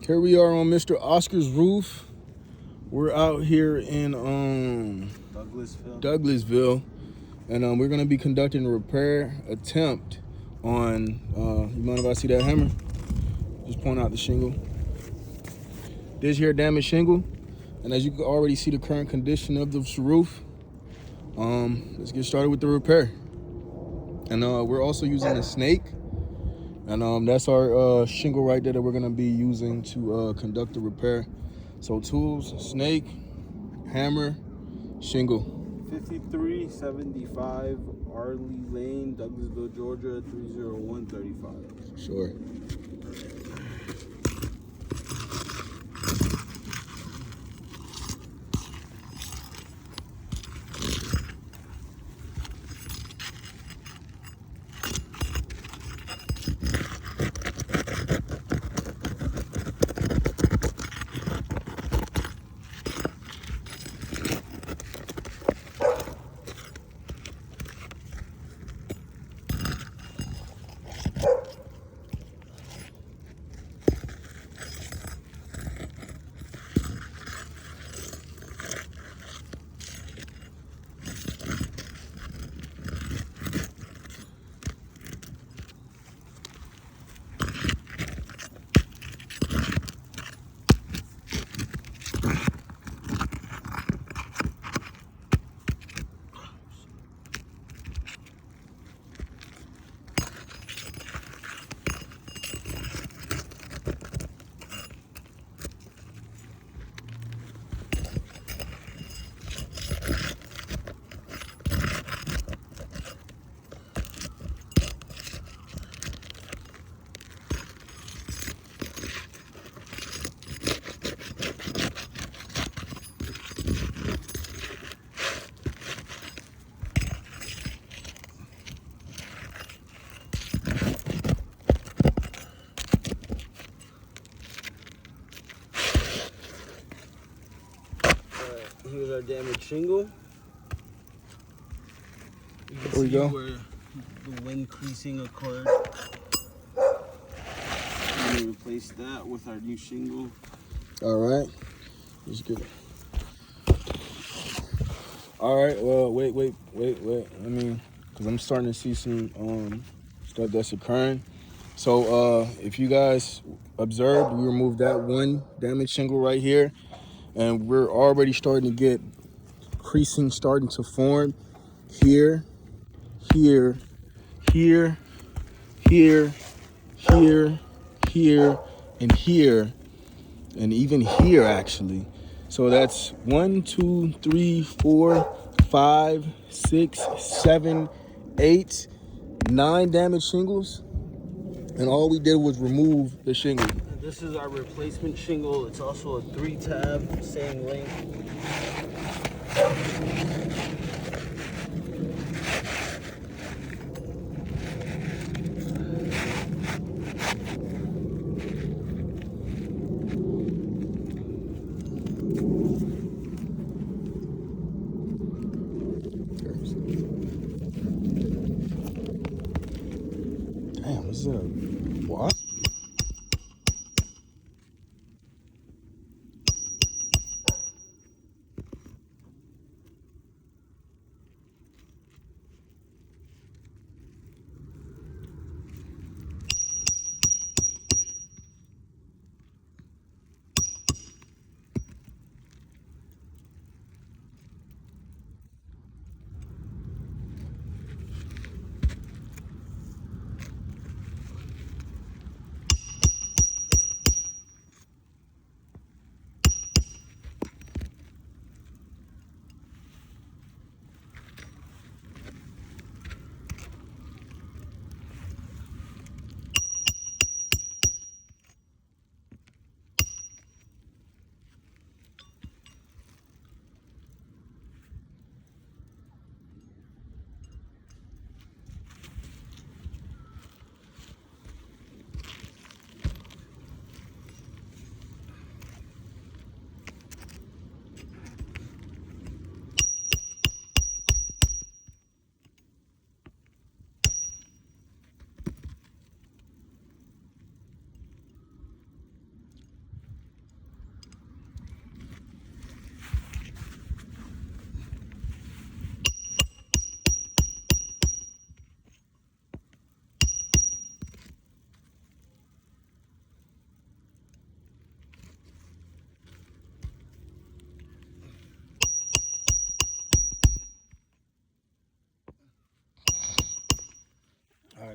Here we are on Mr. Oscar's roof. We're out here in Douglasville, and we're gonna be conducting a repair attempt on. You mind if I see that hammer? Just point out the shingle. This here damaged shingle, and as you can already see the current condition of this roof. Let's get started with the repair. And we're also using a snake. And that's our shingle right there that we're gonna be using to conduct the repair. So tools, snake, hammer, shingle. 5375 Arley Lane, Douglasville, Georgia, 30135. Sure. Here's our damaged shingle. You can There we see go. where the wind creasing occurred. We're gonna replace that with our new shingle. All right. Let's get it. All right. Well, wait. Because I'm starting to see some stuff that's occurring. So if you guys observed, we removed that one damaged shingle right here, and we're already starting to get creasing starting to form here, here, here, here, here, here, and here, and even here actually. So that's 1, 2, 3, 4, 5, 6, 7, 8, 9 damaged shingles, and all we did was remove the shingle. This is our replacement shingle. It's also a 3-tab, same length. Damn, what's that? What?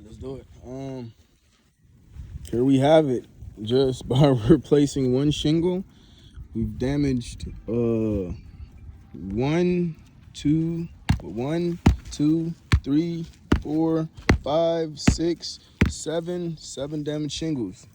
let's do it. Here we have it. Just by replacing one shingle, we've damaged one, two, 3, 4, 5, 6, 7 damaged shingles.